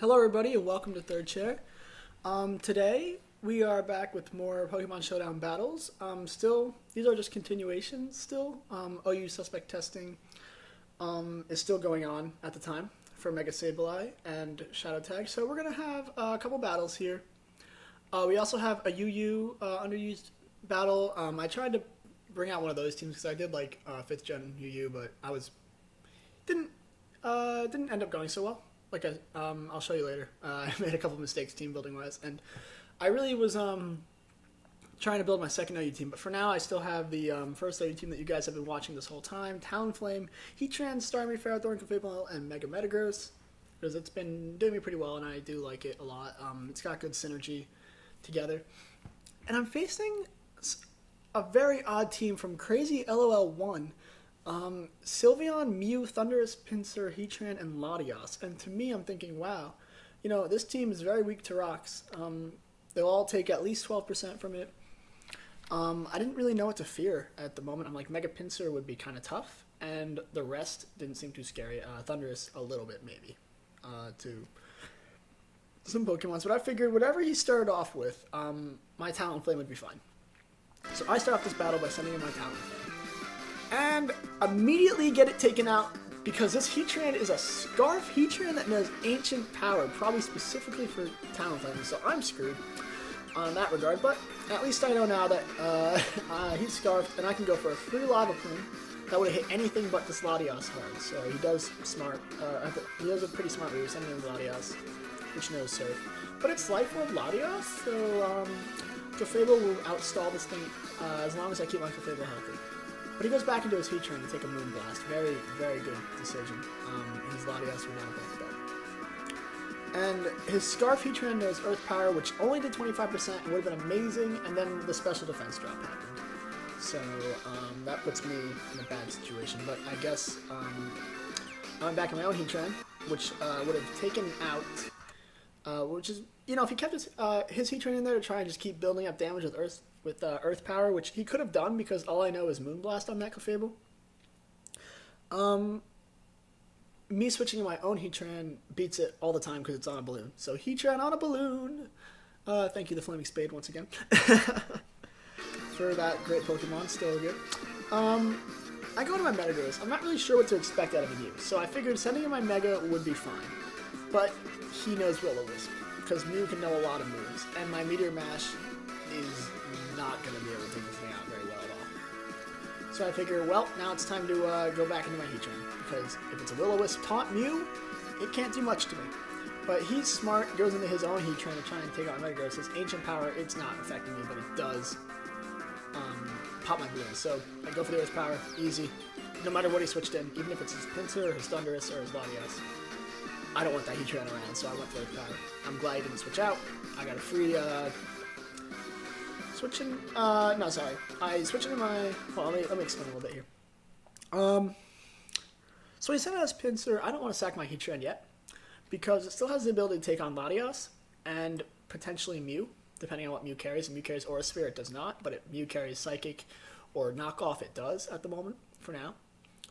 Hello everybody and welcome to Third Chair. Today we are back with more Pokemon Showdown battles. These are just continuations still. OU suspect testing is still going on at the time for Mega Sableye and Shadow Tag. So we're going to have a couple battles here. We also have a UU underused battle. I tried to bring out one of those teams because I did like 5th gen UU, but didn't end up going so well. I'll show you later. I made a couple mistakes team building wise, and I really was trying to build my second OU team. But for now, I still have the first OU team that you guys have been watching this whole time: Talonflame, Heatran, Starmie, Ferrothorn, Clefable, and Mega Metagross. Because it's been doing me pretty well, and I do like it a lot. It's got good synergy together, and I'm facing a very odd team from Crazy LOL1. Sylveon, Mew, Thundurus, Pinsir, Heatran, and Latios. And to me, I'm thinking, wow, this team is very weak to rocks. They'll all take at least 12% from it. I didn't really know what to fear at the moment. I'm like, Mega Pinsir would be kind of tough, and the rest didn't seem too scary. Thundurus, a little bit, maybe, to some Pokemons. But I figured whatever he started off with, my Talonflame would be fine. So I start off this battle by sending in my Talonflame. And immediately get it taken out because this Heatran is a Scarf Heatran that knows Ancient Power, probably specifically for Talonflame, so I'm screwed on that regard. But at least I know now that he's Scarfed, and I can go for a free Lava Plume that would have hit anything but this Latios hard. So he does smart. He does a pretty smart move, sending in Latios, which knows Surf. But it's Life Orb Latios, so Clefable will outstall this thing as long as I keep my Clefable healthy. But he goes back into his Heatran to take a Moonblast. Very, very good decision. His Latios were down both dead. And his Scarf Heatran knows Earth Power, which only did 25% and would have been amazing, and then the Special Defense drop happened. So that puts me in a bad situation. But I guess I'm back in my own Heatran, which would have taken out, which is, if he kept his Heatran in there to try and just keep building up damage with Earth Power, which he could have done because all I know is Moonblast on that Clefable. Me switching to my own Heatran beats it all the time because it's on a balloon. So Heatran on a balloon. Thank you, the Flaming Spade, once again. For that great Pokemon, still good. I go into my Metagross. I'm not really sure what to expect out of a Mew, so I figured sending in my Mega would be fine. But he knows Will-O-Wisp, because Mew can know a lot of moves, and my Meteor Mash is not going to be able to take this thing out very well at all. So I figure, well, now it's time to go back into my Heatran, because if it's a Will-O-Wisp taunt Mew, it can't do much to me. But he's smart, goes into his own Heatran to try and take out my Metagross. His Ancient Power, it's not affecting me, but it does pop my balloon. So I go for the Earth Power, easy. No matter what he switched in, even if it's his Pinsir, or his Thundurus, or his Latios. I don't want that Heatran around, so I went for Earth Power. I'm glad he didn't switch out. I got a free I switched into my... Well, let me explain a little bit here. So he sent out his Pinsir. I don't want to sack my Heatran yet, because it still has the ability to take on Latios, and potentially Mew, depending on what Mew carries. If Mew carries Aura Sphere, it does not, but if Mew carries Psychic or Knockoff, it does at the moment, for now.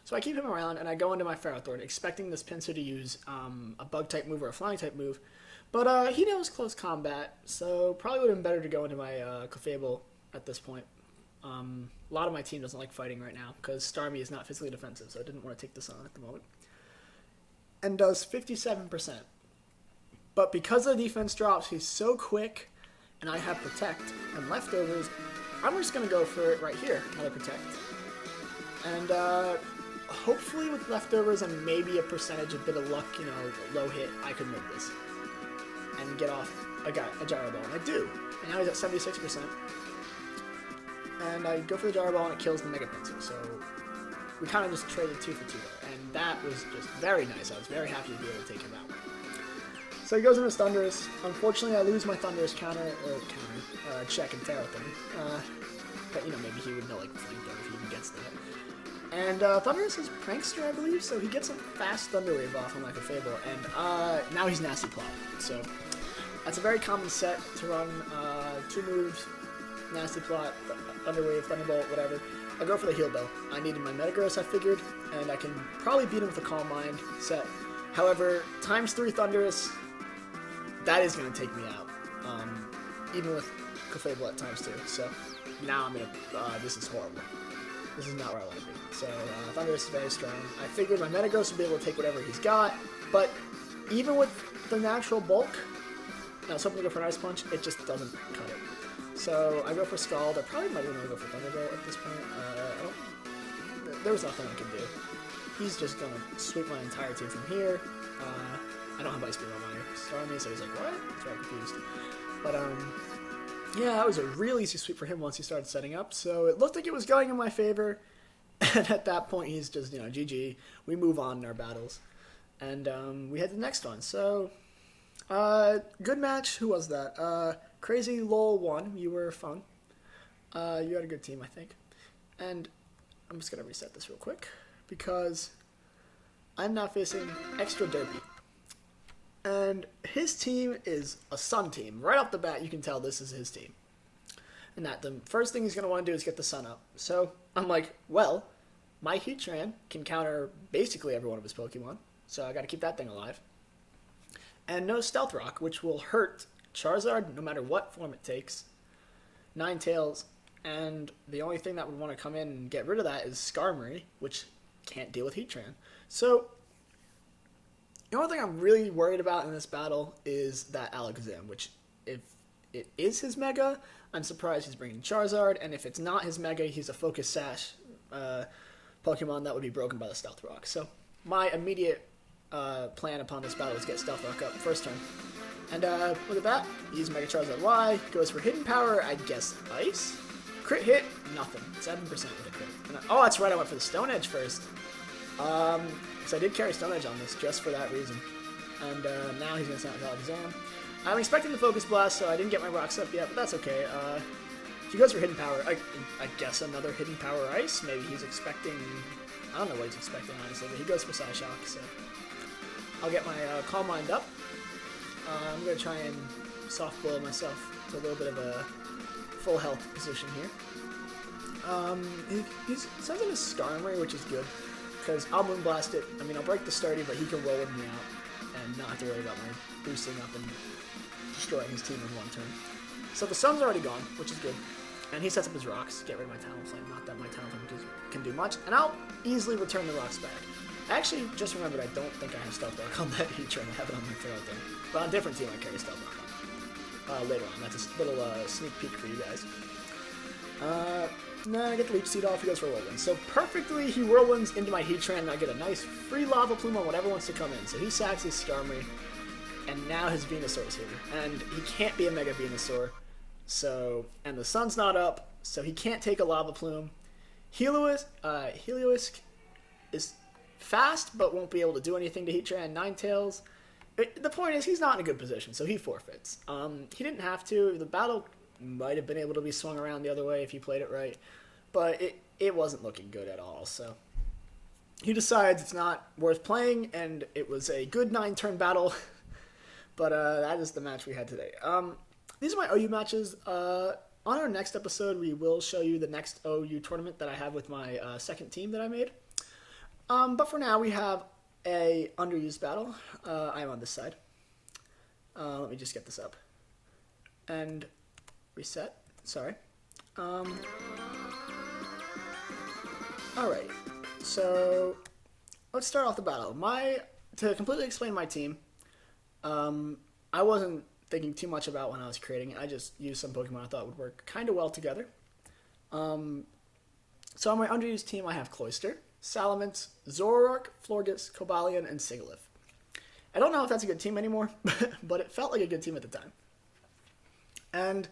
So I keep him around, and I go into my Ferrothorn, expecting this Pinsir to use a Bug-type move or a Flying-type move, but he knows Close Combat, so probably would have been better to go into my Clefable at this point. A lot of my team doesn't like fighting right now, because Starmie is not physically defensive, so I didn't want to take this on at the moment. And does 57%. But because the defense drops, he's so quick, and I have Protect and Leftovers, I'm just going to go for it right here, another Protect. And hopefully with Leftovers and maybe a bit of luck, low hit, I could make this. And get off a Gyro Ball, and I do. And now he's at 76%. And I go for the Gyro Ball, and it kills the Mega Pinsir. So we kind of just traded 2 for 2 there. And that was just very nice. I was very happy to be able to take him out. So he goes into Thundurus. Unfortunately, I lose my Thundurus check and Ferrothorn. But, maybe he would know, like, Flamethrower if he even gets that. And Thundurus is Prankster, I believe, so he gets a fast Thunder Wave off on like a Fable, and now he's Nasty Plot. So that's a very common set to run 2 moves, Nasty Plot, Thunder Wave, Thunderbolt, whatever. I go for the Heal Bell. I needed my Metagross, I figured, and I can probably beat him with a Calm Mind set. However, ×3 Thundurus that is going to take me out, even with Clefable at times too. So now I'm going to, this is horrible. This is not where I want to be. So Thundurus is very strong. I figured my Metagross would be able to take whatever he's got, but even with the natural bulk, now something to go for an Ice Punch, it just doesn't cut it. So I go for Scald. I probably might even go for Thunderbolt at this point. There's nothing I can do. He's just going to sweep my entire team from here. I don't have Ice Beam on my Starmie, so he's like, what? That's very confused. But, yeah, that was a really easy sweep for him once he started setting up. So it looked like it was going in my favor. And at that point, he's just, GG. We move on in our battles. And we head to the next one. So, good match. Who was that? Crazy Lol won. You were fun. You had a good team, I think. And I'm just going to reset this real quick because I'm now facing Extra Derpy. And his team is a Sun team. Right off the bat, you can tell this is his team. And that the first thing he's going to want to do is get the Sun up. So I'm like, well, my Heatran can counter basically every one of his Pokemon. So I got to keep that thing alive. And no Stealth Rock, which will hurt Charizard no matter what form it takes. Ninetales. And the only thing that would want to come in and get rid of that is Skarmory, which can't deal with Heatran. So the only thing I'm really worried about in this battle is that Alakazam, which if it is his Mega, I'm surprised he's bringing Charizard, and if it's not his Mega, he's a Focus Sash Pokemon that would be broken by the Stealth Rock. So my immediate plan upon this battle is get Stealth Rock up first turn. And look at that, use Mega Charizard Y, goes for Hidden Power, I guess Ice. Crit hit, nothing, 7% with a crit. And oh, that's right, I went for the Stone Edge first. Because I did carry Stone Edge on this just for that reason. And now he's going to send out Alakazam. I'm expecting the Focus Blast, so I didn't get my rocks up yet, but that's okay. He goes for Hidden Power. I guess another Hidden Power Ice. Maybe he's expecting... I don't know what he's expecting, honestly, but he goes for Psyshock, so... I'll get my Calm Mind up. I'm going to try and soft blow myself to a little bit of a full health position here. He sends in a Skarmory, which is good. Because I'll Moonblast it. I mean, I'll break the Sturdy, but he can roll with me out and not have to worry about my boosting up and destroying his team in one turn. So the Sun's already gone, which is good. And he sets up his rocks. Get rid of my Talonflame. Not that my Talonflame can do much. And I'll easily return the rocks back. I actually just remembered I don't think I have Stealth Rock on that Heatran. I have it on my throw thing. But on a different team, I carry Stealth Rock on. Later on. That's a little sneak peek for you guys. I get the Leech Seed off, he goes for Whirlwind. So perfectly, he Whirlwinds into my Heatran, and I get a nice free Lava Plume on whatever wants to come in. So he sacks his Skarmory, and now his Venusaur's here. And he can't be a Mega Venusaur. So, and the Sun's not up, so he can't take a Lava Plume. Heliolisk is fast, but won't be able to do anything to Heatran. Ninetales. The point is, he's not in a good position, so he forfeits. He didn't have to. The battle might have been able to be swung around the other way if he played it right, but it wasn't looking good at all. So he decides it's not worth playing, and it was a good 9-turn battle. But that is the match we had today. These are my OU matches. On our next episode, we will show you the next OU tournament that I have with my second team that I made. But for now, we have a underused battle. I am on this side. Let me just get this up. And reset. Sorry. Alright. So, let's start off the battle. To completely explain my team, I wasn't thinking too much about when I was creating it. I just used some Pokemon I thought would work kind of well together. So on my underused team, I have Cloyster, Salamence, Zoroark, Florges, Cobalion, and Sigilyph. I don't know if that's a good team anymore, but it felt like a good team at the time. And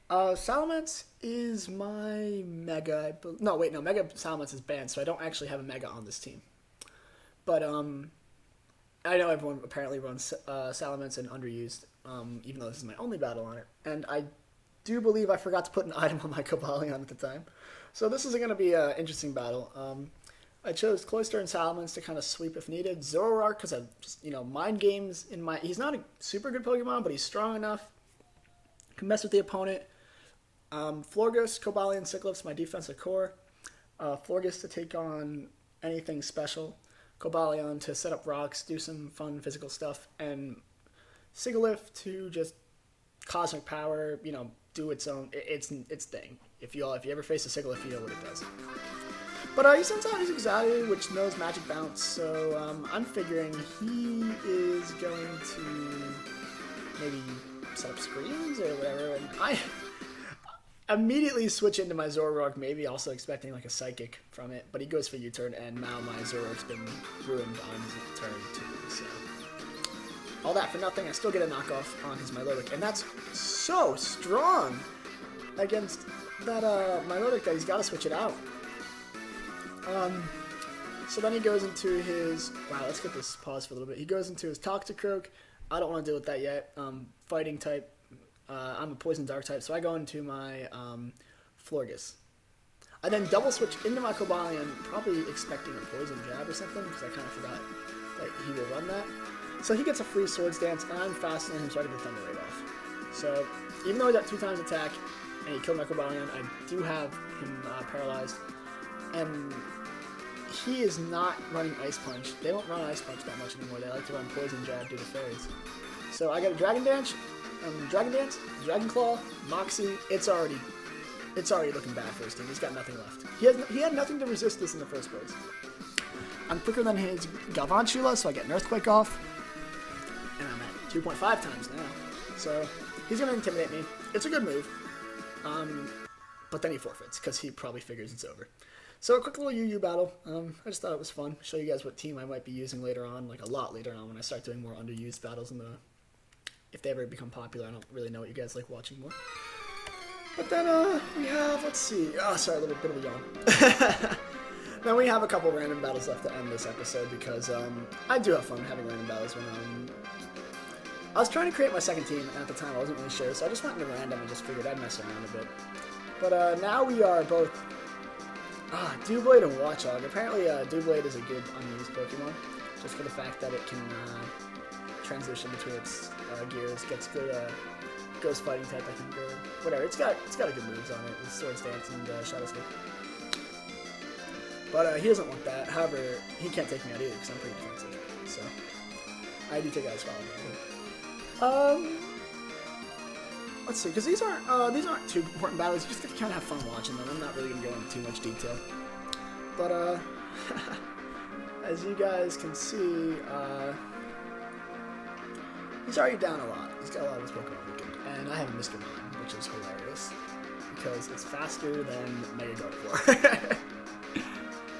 Salamence is my Mega. Mega Salamence is banned, so I don't actually have a Mega on this team. But I know everyone apparently runs Salamence and underused, even though this is my only battle on it. And I do believe I forgot to put an item on my Cobalion at the time. So this is going to be an interesting battle. I chose Cloyster and Salamence to kind of sweep if needed. Zoroark, because I just, mind games in my... He's not a super good Pokemon, but he's strong enough. Can mess with the opponent. Florges, Cobalion, Sigilyph's my defensive core. Florges to take on anything special. Cobalion to set up rocks, do some fun physical stuff. And Sigilyph to just cosmic power, do its own, its thing. If you ever face a Sigilyph, you know what it does. But he sends out his Exodia, which knows Magic Bounce, so I'm figuring he is going to maybe set up screens or whatever, and I immediately switch into my Zoroark, maybe also expecting like a Psychic from it, but he goes for U-turn, and now my Zoroark's been ruined on his turn too, so all that for nothing. I still get a knockoff on his Milotic, and that's so strong against that Milotic that he's got to switch it out. So then he goes into his... Wow, let's get this pause for a little bit. He goes into his Toxicroak. I don't want to deal with that yet. Fighting type. I'm a Poison Dark type, so I go into my Florges. I then double switch into my Cobalion, probably expecting a Poison Jab or something, because I kind of forgot that he will run that. So he gets a free Swords Dance, and I'm faster than him, so I get the Thunder Wave off. So even though he got 2 times attack, and he killed my Cobalion, I do have him paralyzed. And he is not running Ice Punch. They don't run Ice Punch that much anymore. They like to run Poison Jab due to fairies. So I got a Dragon Dance, Dragon Claw, Moxie. It's already looking bad for his team. He's got nothing left. He had nothing to resist this in the first place. I'm quicker than his Galvantula, so I get an Earthquake off. And I'm at 2.5 times now. So he's going to Intimidate me. It's a good move. But then he forfeits, because he probably figures it's over. So a quick little UU battle. I just thought it was fun. Show you guys what team I might be using later on, like a lot later on when I start doing more underused battles if they ever become popular. I don't really know what you guys like watching more. But then we have, let's see. Oh, sorry, a little bit of a yawn. Then we have a couple random battles left to end this episode because I do have fun having random battles when I was trying to create my second team, and at the time I wasn't really sure, so I just went into random and just figured I'd mess around a bit. But now we are both Doublade and Watchog. Apparently, Doublade is a good unused Pokemon, just for the fact that it can transition between its gears, gets good, goes fighting type, I think, or whatever. It's got a good moves on it, with Swords Dance and Shadow Sneak. But he doesn't want that. However, he can't take me out either because I'm pretty defensive. So I do take out his Follow. Let's see, because these aren't too important battles. You just get to kind of have fun watching them. I'm not really going to go into too much detail. But, as you guys can see, he's already down a lot. He's got a lot of his Pokemon weakened. And I have a Mr. Mime, which is hilarious, because it's faster than Mega Gardevoir.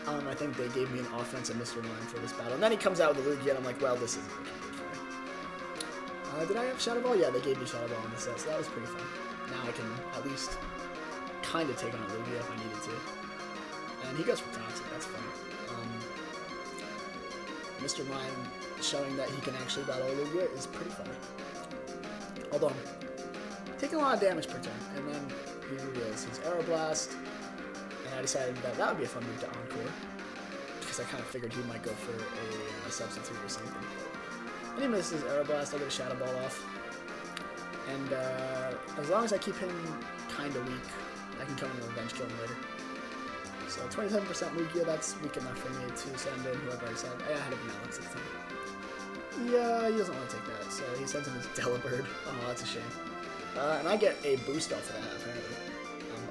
I think they gave me an offensive Mr. Mime for this battle. And then he comes out with a Lugia, and I'm like, well, this isn't looking good for me. Did I have Shadow Ball? Yeah, they gave me Shadow Ball in this set, so that was pretty fun. Now I can at least kind of take on a Lugia if I needed to. And he goes for Toxic, that's fun. Mr. Mime showing that he can actually battle a Lugia is pretty funny. Although, taking a lot of damage per turn, and then here he is, his Aeroblast, and I decided that would be a fun move to Encore, because I kind of figured he might go for a substitute or something. And he misses Aeroblast, I get a Shadow Ball off. And as long as I keep him kind of weak, I can come in and revenge kill him later. So 27% Lugia, that's weak enough for me to send in whoever I send. I had him Alex at the time. Yeah, he doesn't want to take that, so he sends him his Delibird. Oh, that's a shame. And I get a boost off of that, apparently.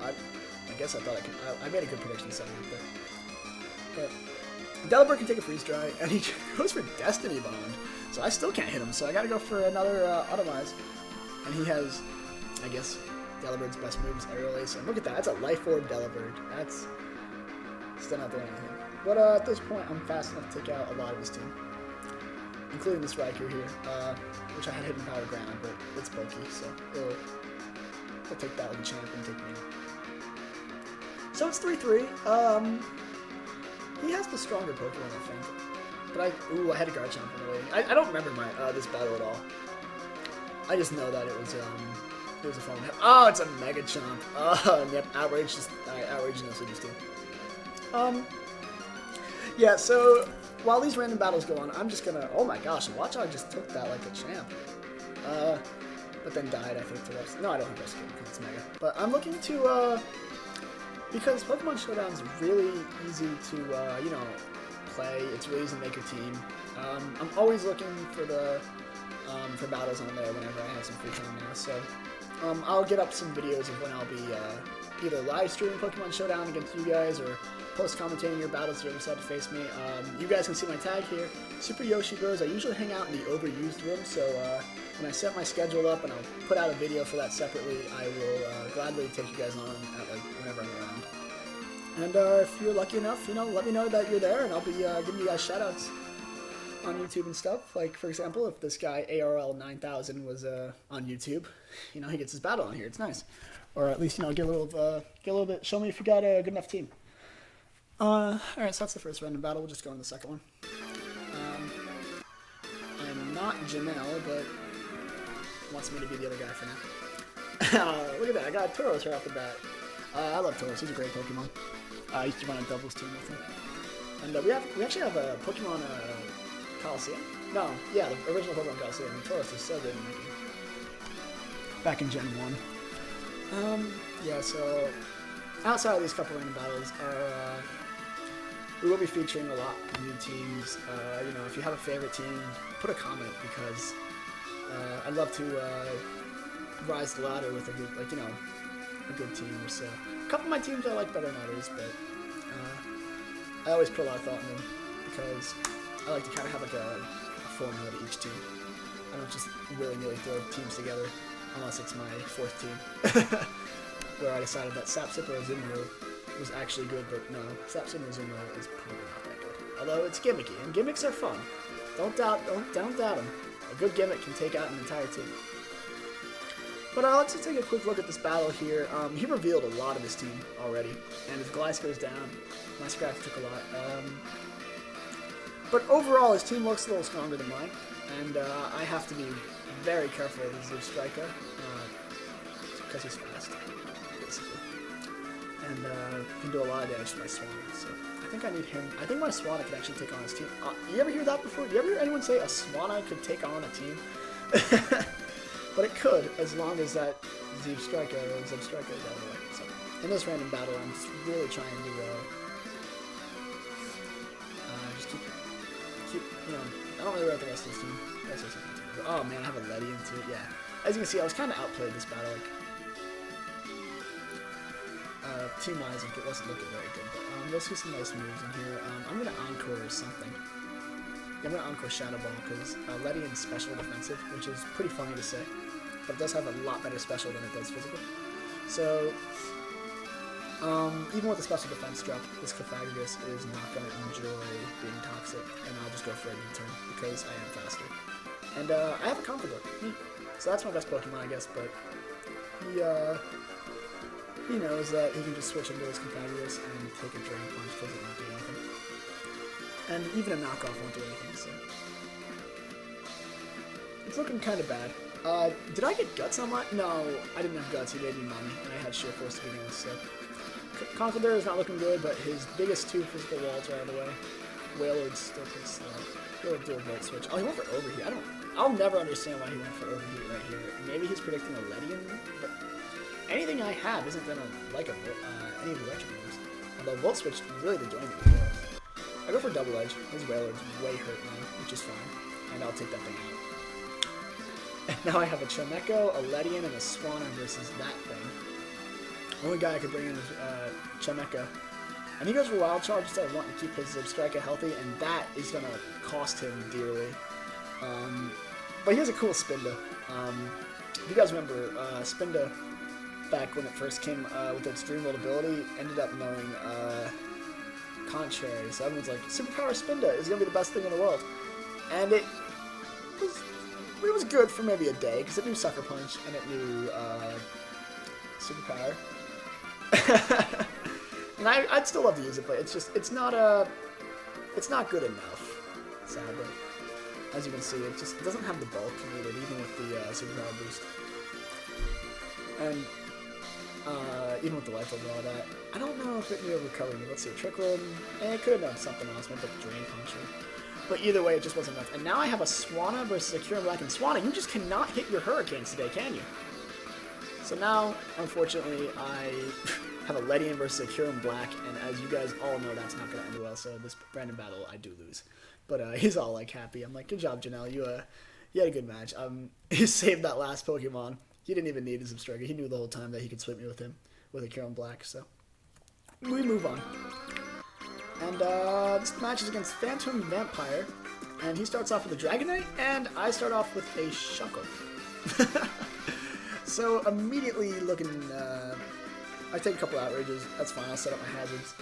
I guess I thought I could. I made a good prediction setting up there. But Delibird can take a Freeze Dry, and he goes for Destiny Bond. So I still can't hit him, so I gotta go for another Automize. And he has, I guess, Delibird's best move is Aerial Ace. And look at that, that's a Life Orb Delibird. That's still not doing anything. But at this point, I'm fast enough to take out a lot of his team, including this Raikou here, which I had Hidden Power Ground, but it's bulky, so he'll take that like a champ and take me out. So it's 3-3. He has the stronger Pokemon, I think. But I had a Garchomp in the way. I don't remember this battle at all. I just know that it was a fun one. Oh, it's a Mega Chomp. Oh, yep, Outrage no City's team. Yeah, so while these random battles go on, I'm just gonna. Oh my gosh, Watchog just took that like a champ. But then died, I think, to rest. No, I don't have Rescue because it's Mega. But I'm looking to because Pokemon Showdown is really easy to play. It's really easy to make your team. I'm always looking for the for battles on there whenever I have some free time now. So I'll get up some videos of when I'll be either live streaming Pokemon Showdown against you guys or post commentating your battles if you ever decide to face me. You guys can see my tag here, Super Yoshi Bros. I usually hang out in the overused room, so when I set my schedule up and I'll put out a video for that separately, I will gladly take you guys on whenever I'm around. And if you're lucky enough, let me know that you're there, and I'll be giving you guys shoutouts on YouTube and stuff. Like, for example, if this guy ARL 9000 was on YouTube, he gets his battle on here. It's nice. Or at least, get a little bit. Show me if you got a good enough team. All right, so that's the first random battle. We'll just go on the second one. I'm not Janelle, but wants me to be the other guy for now. Look at that! I got Tauros right off the bat. I love Tauros. He's a great Pokemon. I used to run a doubles team with him. And we actually have a Pokemon Coliseum. No, yeah, the original Pokemon Coliseum. Tauros is so good in making. Back in Gen 1. Yeah, so outside of these couple random battles, we will be featuring a lot of new teams. If you have a favorite team, put a comment, because I'd love to rise the ladder with a good team. So a couple of my teams I like better than others, but I always put a lot of thought in them because I like to kind of have a formula to each team. I don't just willy-nilly throw teams together unless it's my fourth team. Where I decided that Sapsipper Azumarill was actually good, but no, Sapsipper Azumarill is probably not that good. Although it's gimmicky, and gimmicks are fun. Don't doubt them. A good gimmick can take out an entire team. But let's just take a quick look at this battle here. He revealed a lot of his team already, and his Gliscor's down. My scratch took a lot. But overall, his team looks a little stronger than mine, and I have to be very careful with his Striker, because he's fast, basically. And can do a lot of damage to my Swanna, so I think I need him. I think my Swanna could actually take on his team. You ever hear that before? You ever hear anyone say a Swanna could take on a team? But it could, as long as that Zebstrika is out of the way. So, in this random battle, I'm just really trying to just keep, I don't really know what the rest of this team. Oh man, I have a Ledian too. Yeah, as you can see, I was kind of outplayed this battle. Team-wise, it wasn't looking very good. But you'll see some nice moves in here. I'm gonna Encore something. I'm going to Encore Shadow Ball because Ledian's special defensive, which is pretty funny to say, but it does have a lot better special than it does physical. So, even with the special defense drop, this Cofagrigus is not going to enjoy being toxic, and I'll just go for a U-turn because I am faster. And I have a Conqueror, so that's my best Pokemon, I guess, but he knows that he can just switch into his Cofagrigus and take a Drain Punch because it won't do anything. And even a knockoff won't do anything, so it's looking kind of bad. Did I get Guts on my... No, I didn't have Guts. He made me money, and I had Sheer Force to begin with, so... Conkeldurr is not looking good, but his biggest two physical walls are out of the way. Wailord's still pretty slow. He'll do a Volt Switch. Oh, he went for Overheat. I'll never understand why he went for Overheat right here. Maybe he's predicting a Ledian, but anything I have isn't gonna like any of the electric moves. Although Volt Switch really did do anything for us. I go for Double Edge. His Wailord's way hurt now, which is fine. And I'll take that thing out. And now I have a Chimecho, a Ledian, and a Swanna versus that thing. Only guy I could bring in is Chimecho. And he goes for Wild Charge instead of wanting to keep his Zebstrika healthy, and that is going to cost him dearly. But he has a cool Spinda. If you guys remember, Spinda, back when it first came with its Dream World ability, ended up knowing Contrary. So everyone's like, Superpower Spinda is going to be the best thing in the world. And it was good for maybe a day, because it knew Sucker Punch, and it knew Superpower. And I'd still love to use it, but it's not good enough, sadly. As you can see, it just doesn't have the bulk needed, even with the Superpower boost. And even with the Life Orb and all that, I don't know if it knew Recovery. Let's see, Trick Road, it could have done something else, maybe like Drain Puncher. But either way, it just wasn't enough. And now I have a Swanna versus a Kyurem Black, and Swanna, you just cannot hit your Hurricanes today, can you? So now, unfortunately, I have a Ledian versus a Kyurem Black, and as you guys all know, that's not going to end well, so this random battle, I do lose. But he's all, like, happy. I'm like, good job, Janelle. he had a good match. He saved that last Pokemon. He didn't even need his Obstrega. He knew the whole time that he could sweep me with him, with a Kieran Black, so we move on. And this match is against Phantom Vampire, and he starts off with a Dragonite, and I start off with a Shuckle. So immediately looking, I take a couple outrages, that's fine, I'll set up my hazards,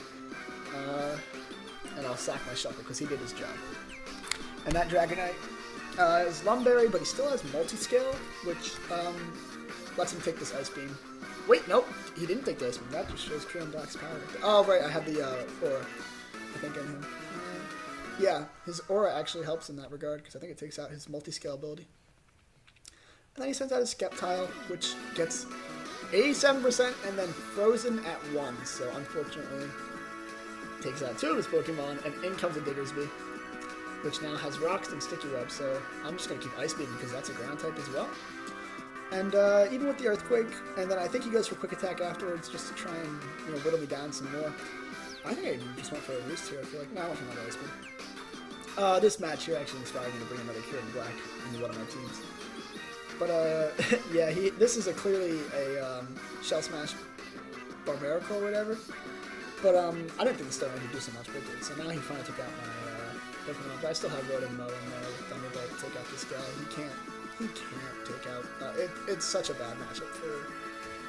and I'll sack my Shuckle, because he did his job. And that Dragonite is Lumberry, but he still has Multi-Scale, which lets him take this Ice Beam. Wait, nope, he didn't take the Ice Beam, that just shows Kieran Black's power. Oh, right, I have the Aura. I think in him. Yeah, his aura actually helps in that regard because I think it takes out his multi-scale ability. And then he sends out his Sceptile, which gets 87% and then frozen at 1. So unfortunately, takes out 2 of his Pokemon, and in comes a Diggersby, which now has Rocks and Sticky Web. So I'm just gonna keep Ice Beam because that's a ground type as well. And even with the Earthquake, and then I think he goes for Quick Attack afterwards just to try and whittle me down some more. I think I just went for a roost here. I feel like no, I went for another Ice Beam. This match here actually inspired me to bring another Kieran Black into one of my teams. But yeah, this is clearly a Shell Smash Barbarical or whatever. But I didn't think the Stone would do so much, but it did. So now he finally took out my Pokemon. But I still have Rotom Mow in there with Thunderbolt to take out this guy. He can't take out. It's such a bad matchup for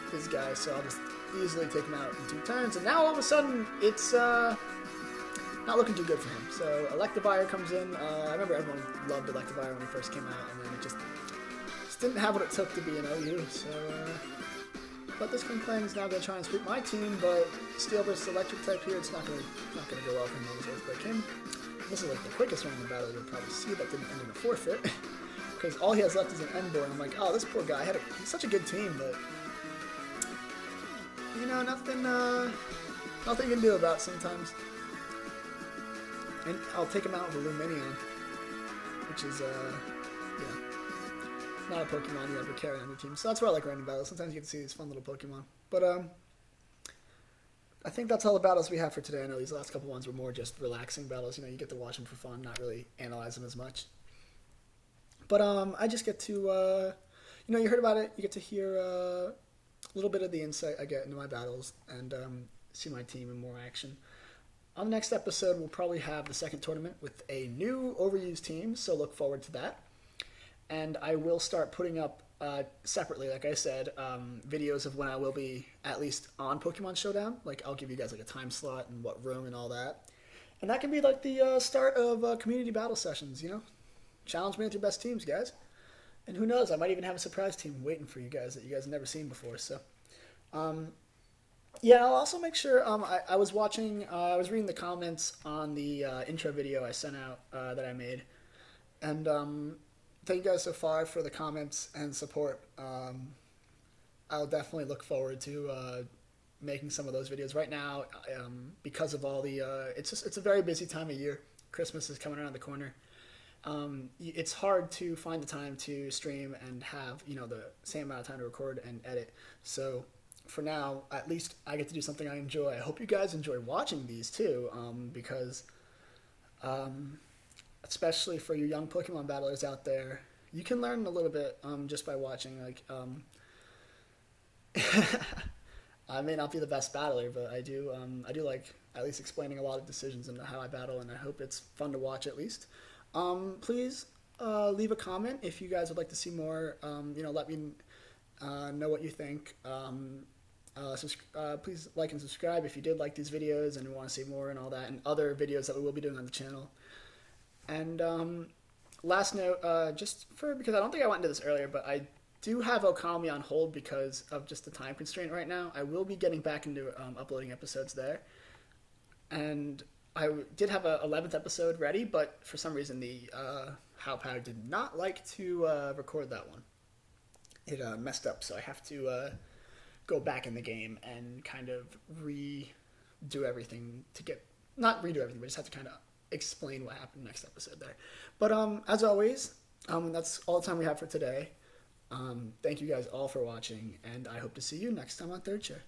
this guy. So I'll just easily take him out in 2 turns, and now all of a sudden it's not looking too good for him. So Electivire comes in. I remember everyone loved Electivire when he first came out, and then it just didn't have what it took to be an OU. So, but this Klang is now going to try and sweep my team, but Steel versus Electric type here, it's not going to go well for him on his Earthquake him. This is like the quickest round in the battle you'll probably see. That didn't end in a forfeit because all he has left is an Emboar. I'm like, oh, this poor guy he's such a good team, but. Nothing you can do about it sometimes. And I'll take him out with a Luminion, which is, yeah, not a Pokemon you ever carry on your team. So that's why I like random battles. Sometimes you get to see these fun little Pokemon. But, I think that's all the battles we have for today. I know these last couple ones were more just relaxing battles. You get to watch them for fun, not really analyze them as much. But, I just get to, you heard about it. You get to hear, a little bit of the insight I get into my battles and see my team in more action. On the next episode, we'll probably have the second tournament with a new overused team, so look forward to that. And I will start putting up separately, like I said, videos of when I will be at least on Pokemon Showdown. Like I'll give you guys like a time slot and what room and all that. And that can be like the start of community battle sessions, Challenge me with your best teams, guys. And who knows, I might even have a surprise team waiting for you guys that you guys have never seen before. So, yeah, I'll also make sure, I was reading the comments on the intro video I sent out that I made. And thank you guys so far for the comments and support. I'll definitely look forward to making some of those videos. Right now, because of all the, it's a very busy time of year. Christmas is coming around the corner. It's hard to find the time to stream and have, the same amount of time to record and edit. So for now, at least I get to do something I enjoy. I hope you guys enjoy watching these too, because especially for you young Pokemon battlers out there, you can learn a little bit just by watching. Like, I may not be the best battler, but I do like at least explaining a lot of decisions and how I battle, and I hope it's fun to watch at least. Please leave a comment if you guys would like to see more. Let me know what you think. Please like and subscribe if you did like these videos and want to see more and all that, and other videos that we will be doing on the channel. And last note, because I don't think I went into this earlier, but I do have Okami on hold because of just the time constraint right now. I will be getting back into uploading episodes there. And I did have a 11th episode ready, but for some reason the Howpow did not like to record that one. It messed up, so I have to go back in the game and kind of redo everything not redo everything, but just have to kind of explain what happened next episode there. But as always, that's all the time we have for today. Thank you guys all for watching, and I hope to see you next time on Third Chair.